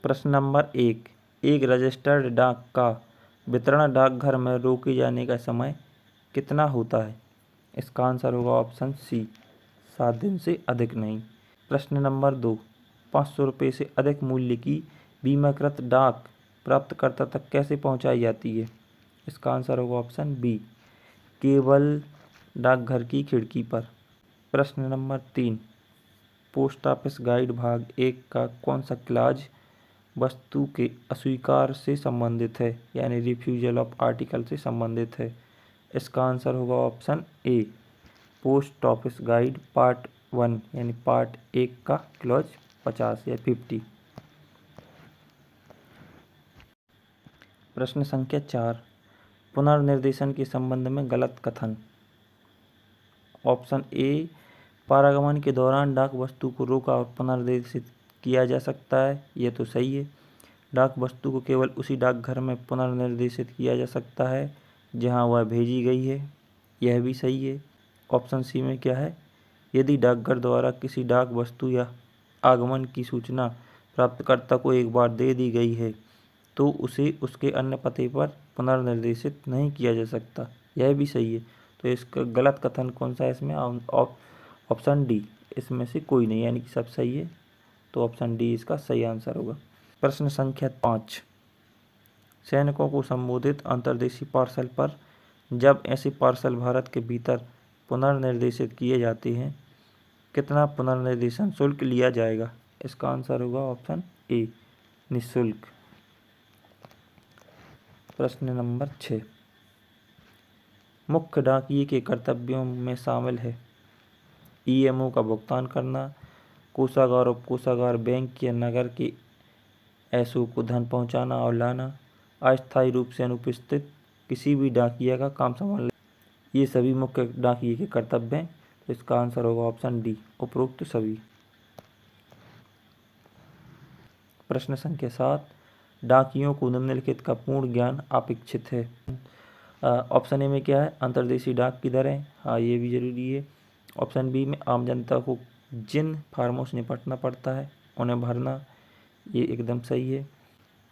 प्रश्न नंबर 1, एक रजिस्टर्ड डाक का वितरण डाकघर में रोके जाने का समय कितना होता है? इसका आंसर होगा ऑप्शन सी, 7 दिन से अधिक नहीं। प्रश्न नंबर 2, 500 रुपये से अधिक मूल्य की बीमाकृत डाक प्राप्तकर्ता तक कैसे पहुंचाई जाती है? इसका आंसर होगा ऑप्शन बी, केवल डाकघर की खिड़की पर। प्रश्न नंबर 3, पोस्ट ऑफिस गाइड भाग 1 का कौन सा क्लॉज वस्तु के अस्वीकार से संबंधित है, यानी रिफ्यूजल ऑफ आर्टिकल से संबंधित है? इसका आंसर होगा option A, post office guide part 1 यानी पार्ट 1 का क्लॉज 50 या 50। प्रश्न संख्या 4, पुनर्निर्देशन के संबंध में गलत कथन। ऑप्शन ए, पारागमन के दौरान डाक वस्तु को रोका और पुनर्निर्देशित किया जा सकता है, यह तो सही है। डाक वस्तु को केवल उसी डाकघर में पुनर्निर्देशित किया जा सकता है जहां वह भेजी गई है, यह भी सही है। ऑप्शन सी में क्या है, यदि डाकघर द्वारा किसी डाक वस्तु या आगमन की सूचना प्राप्तकर्ता को एक बार दे दी गई है तो उसे उसके अन्य पते पर पुनर्निर्देशित नहीं किया जा सकता, यह भी सही है। तो इसका गलत कथन कौन सा है इसमें? ऑप्शन डी, इसमें से कोई नहीं, यानी कि सब सही है। तो ऑप्शन डी इसका सही आंसर होगा। प्रश्न संख्या 5, सैनिकों को संबोधित अंतर्देशीय पार्सल पर जब ऐसे पार्सल भारत के भीतर पुनर्निर्देशित किए जाते हैं, कितना पुनर्निर्देशन शुल्क लिया जाएगा? इसका आंसर होगा ऑप्शन ए, निःशुल्क। प्रश्न नंबर 6, मुख्य डाकिये के कर्तव्यों में शामिल है ईएमओ का भुगतान करना, कोषागार और कोषागार बैंक या नगर के एसओ को धन पहुंचाना और लाना, अस्थायी रूप से अनुपस्थित किसी भी डाकिया का काम संभालना। ये सभी मुख्य डाकिये के कर्तव्य हैं, तो इसका आंसर होगा ऑप्शन डी, उपरोक्त सभी। प्रश्न संख्या 7, डाकियों को निम्नलिखित का पूर्ण ज्ञान अपेक्षित है। ऑप्शन ए में क्या है, अंतर्देशीय डाक की दरें, हाँ ये भी जरूरी है। ऑप्शन बी में आम जनता को जिन फार्मों से निपटना पड़ता है उन्हें भरना, ये एकदम सही है।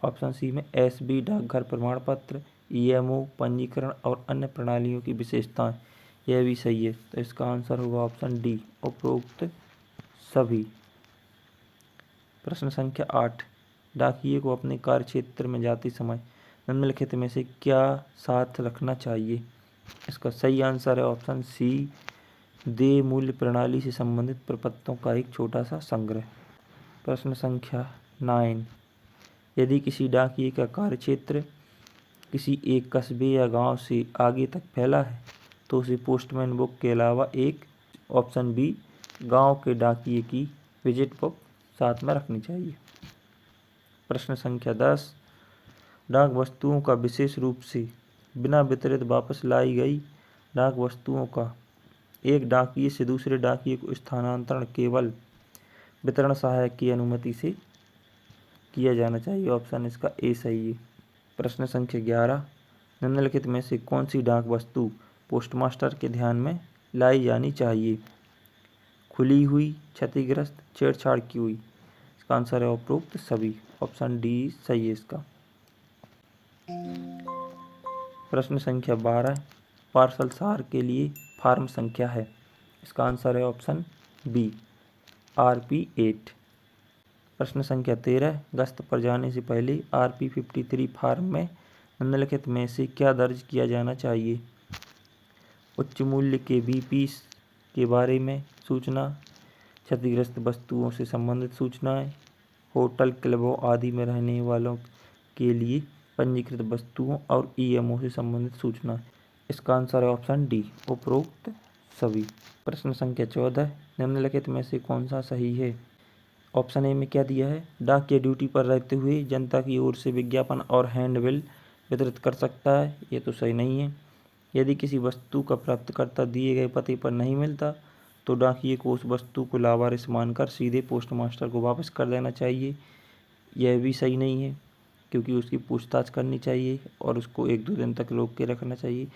ऑप्शन सी में एसबी डाकघर प्रमाण पत्र, ईएमओ पंजीकरण और अन्य प्रणालियों की विशेषताएं, यह भी सही है। तो इसका आंसर होगा ऑप्शन डी, उपरोक्त सभी। प्रश्न संख्या 8, डाकिये को अपने कार्य क्षेत्र में जाते समय निम्नलिखित में से क्या साथ रखना चाहिए? इसका सही आंसर है ऑप्शन सी, देय मूल्य प्रणाली से संबंधित प्रपत्रों का एक छोटा सा संग्रह। प्रश्न संख्या 9, यदि किसी डाकिये का कार्य क्षेत्र किसी एक कस्बे या गांव से आगे तक फैला है तो उसे पोस्टमैन बुक के अलावा एक, ऑप्शन बी, गांव के डाकिये की विजिट बुक साथ में रखनी चाहिए। प्रश्न संख्या 10, डाक वस्तुओं का विशेष रूप से बिना वितरित वापस लाई गई डाक वस्तुओं का एक डाकिये से दूसरे डाकिये को स्थानांतरण केवल वितरण सहायक की अनुमति से किया जाना चाहिए। ऑप्शन इसका ए सही है। प्रश्न संख्या 11, निम्नलिखित में से कौन सी डाक वस्तु पोस्टमास्टर के ध्यान में लाई जानी चाहिए? खुली हुई, क्षतिग्रस्त, छेड़छाड़ की हुई। इसका आंसर है उपरोक्त सभी, ऑप्शन डी सही है इसका। प्रश्न संख्या 12, पार्सल सार के लिए फॉर्म संख्या है? इसका आंसर है ऑप्शन बी, RP8। प्रश्न संख्या 13, गश्त पर जाने से पहले RP53 फॉर्म में निम्नलिखित में से क्या दर्ज किया जाना चाहिए? उच्च मूल्य के बीपीस के बारे में सूचना, क्षतिग्रस्त वस्तुओं से संबंधित सूचनाएं, होटल, क्लबों आदि में रहने वालों के लिए पंजीकृत वस्तुओं और ईएमओ से संबंधित सूचनाएं। इसका आंसर है ऑप्शन डी, उपरोक्त सभी। प्रश्न संख्या 14, निम्नलिखित में से कौन सा सही है? ऑप्शन ए में क्या दिया है, डाकिया ड्यूटी पर रहते हुए जनता की ओर से विज्ञापन और हैंडबिल वितरित कर सकता है, ये तो सही नहीं है। यदि किसी वस्तु का प्राप्तकर्ता दिए गए पते पर नहीं मिलता तो डाकिये को उस वस्तु को लावारिस मानकर सीधे पोस्टमास्टर को वापस कर देना चाहिए, यह भी सही नहीं है क्योंकि उसकी पूछताछ करनी चाहिए और उसको 1-2 दिन तक रोक के रखना चाहिए।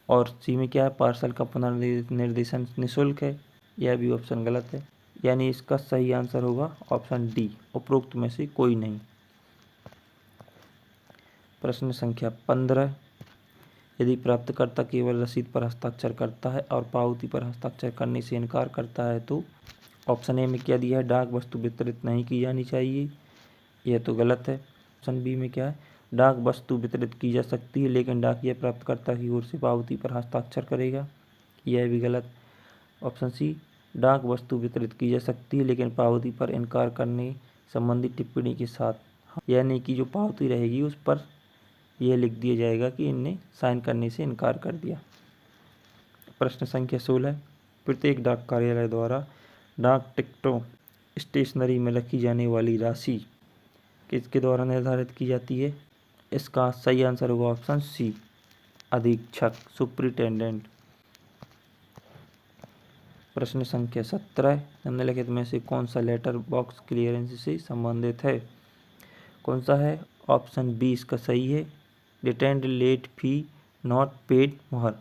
और सी में क्या है, पार्सल का पुनर्निर्देशन निःशुल्क है, यह भी ऑप्शन गलत है, यानी इसका सही आंसर होगा ऑप्शन डी, उपरोक्त में से कोई नहीं। प्रश्न संख्या 15, यदि प्राप्तकर्ता केवल रसीद पर हस्ताक्षर करता है और पावती पर हस्ताक्षर करने से इनकार करता है तो ऑप्शन ए में क्या दिया है, डाक वस्तु वितरित नहीं की जानी चाहिए, यह तो गलत है। ऑप्शन बी में क्या है, डाक वस्तु वितरित की जा सकती है लेकिन डाकिया प्राप्तकर्ता की ओर से पावती पर हस्ताक्षर करेगा, यह भी गलत। ऑप्शन सी, डाक वस्तु वितरित की जा सकती है लेकिन पावती पर इनकार करने संबंधी टिप्पणी के साथ, यानी कि जो पावती रहेगी उस पर यह लिख दिया जाएगा कि इनने साइन करने से इनकार कर दिया। प्रश्न संख्या 16, प्रत्येक डाक कार्यालय द्वारा डाक टिकटों स्टेशनरी में रखी जाने वाली राशि किसके द्वारा निर्धारित की जाती है? इसका सही आंसर होगा ऑप्शन सी, अधीक्षक, सुप्रिटेंडेंट। प्रश्न संख्या 17, निम्नलिखित में से कौन सा लेटर बॉक्स क्लियरेंस से संबंधित है? कौन सा है? ऑप्शन बी इसका सही है, retained late fee not paid मुहर।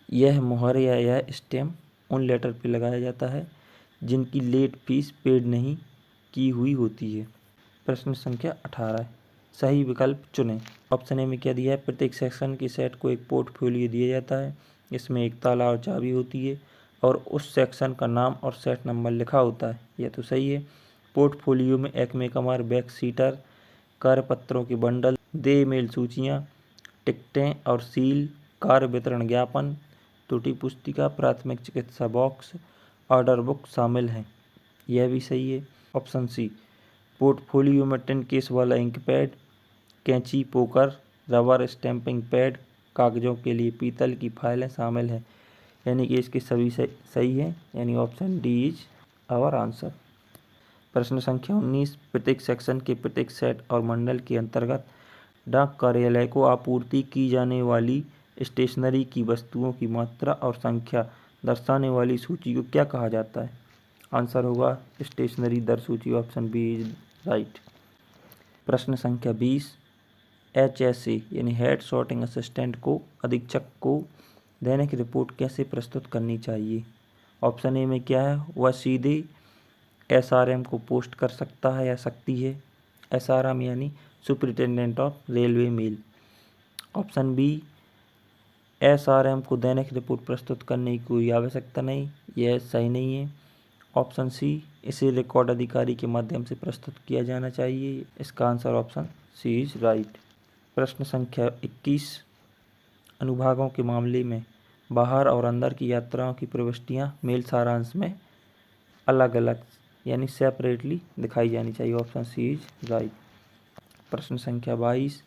यह मुहर या यह स्टैम्प उन लेटर पर लगाया जाता है जिनकी लेट फीस पेड नहीं की हुई होती है। प्रश्न संख्या 18, सही विकल्प चुनें। ऑप्शन ए में क्या दिया है, प्रत्येक सेक्शन के सेट को एक पोर्टफोलियो दिया जाता है, इसमें एक ताला और चाबी होती है और उस सेक्शन का नाम और सेट नंबर लिखा होता है, यह तो सही है। पोर्टफोलियो में एकमेकमार बैक सीटर, कार्यपत्रों के बंडल, दे मेल सूचियाँ, टिकटें और सील, कार्य वितरण ज्ञापन, त्रुटि पुस्तिका, प्राथमिक चिकित्सा बॉक्स, ऑर्डर बुक शामिल हैं, यह भी सही है। ऑप्शन सी, पोर्टफोलियो में टिन केस वाला इंक पैड, कैंची, पोकर, रबर स्टैंपिंग पैड, कागजों के लिए पीतल की फाइलें शामिल हैं, यानी कि इसके सभी सही हैं, यानी option D is our answer. प्रश्न संख्या 19, प्रत्येक सेक्शन के प्रत्येक सेट और मंडल के अंतर्गत डाक कार्यालय को आपूर्ति की जाने वाली स्टेशनरी की वस्तुओं की मात्रा और संख्या दर्शाने वाली सूची को क्या कहा जाता है? आंसर होगा स्टेशनरी दर सूची, ऑप्शन बी इज राइट। प्रश्न संख्या 20, HSA यानी हेड सॉर्टिंग असिस्टेंट को अधीक्षक को दैनिक रिपोर्ट कैसे प्रस्तुत करनी चाहिए? ऑप्शन ए में क्या है, वह सीधे SRM को पोस्ट कर सकता है या सकती है, SRM यानी superintendent of railway mail. Option B, SRM को दैनिक रिपोर्ट प्रस्तुत करने की कोई आवश्यकता नहीं, यह सही नहीं है। ऑप्शन सी, इसे रिकॉर्ड अधिकारी के माध्यम से प्रस्तुत किया जाना चाहिए, इसका answer option C is right. प्रश्न संख्या 21, अनुभागों के मामले में बाहर और अंदर की यात्राओं की प्रविष्टियां मेल सारांश में अलग अलग यानी सेपरेटली दिखाई जानी चाहिए, ऑप्शन सी इज राइट। प्रश्न संख्या 22,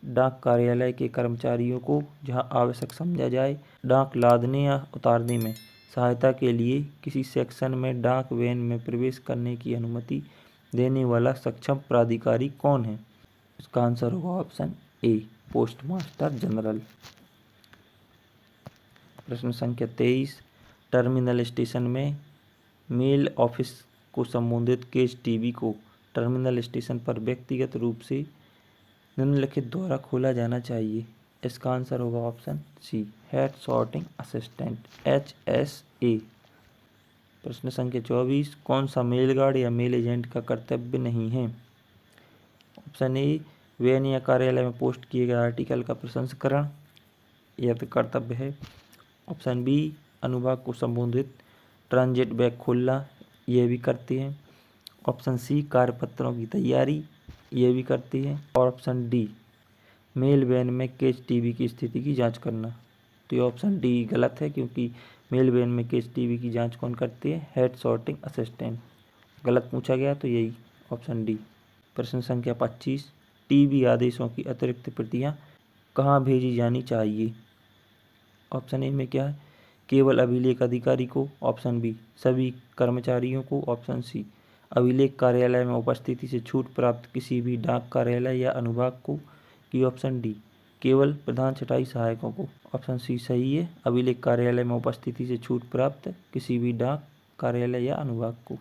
डाक कार्यालय के कर्मचारियों को जहां आवश्यक समझा जाए डाक लादने या उतारने में सहायता के लिए किसी सेक्शन में डाक वैन में प्रवेश करने की अनुमति देने वाला सक्षम प्राधिकारी कौन है? इसका आंसर होगा option A, post master general. प्रश्न संख्या 23, टर्मिनल स्टेशन में मेल ऑफिस को संबोधित केज टीवी को टर्मिनल स्टेशन पर व्यक्तिगत रूप से निम्नलिखित द्वारा खोला जाना चाहिए, इसका आंसर होगा option C, head sorting assistant, HSA। प्रश्न संख्या 24, कौन सा मेलगार्ड या मेल एजेंट का कर्तव्य नहीं है? ऑप्शन ए, वैन या कार्यालय में पोस्ट किए गए आर्टिकल का प्रसंस्करण, यह तो कर्तव्य है। ऑप्शन बी, अनुभाग को संबोधित ट्रांजिट बैग खोलना, यह भी करते हैं। ऑप्शन सी, कार्यपत्रों की तैयारी, यह भी करती है। और ऑप्शन डी, मेल वैन में केज टीवी की स्थिति की जांच करना, तो ये ऑप्शन डी गलत है क्योंकि मेल वैन में केज टीवी की जांच कौन करती है? Head sorting assistant. गलत पूछा गया तो यही ऑप्शन डी। प्रश्न संख्या 25, टीवी आदेशों की अतिरिक्त प्रतियां कहाँ भेजी जानी चाहिए? ऑप्शन ए में क्या है, केवल अभिलेख अधिकारी को। ऑप्शन बी, सभी कर्मचारियों को। ऑप्शन सी, अभिलेख कार्यालय में उपस्थिति से छूट प्राप्त किसी भी डाक कार्यालय या अनुभाग को। की ऑप्शन डी, केवल प्रधान छँटाई सहायकों को। ऑप्शन सी सही है, अभिलेख कार्यालय में उपस्थिति से छूट प्राप्त किसी भी डाक कार्यालय या अनुभाग को।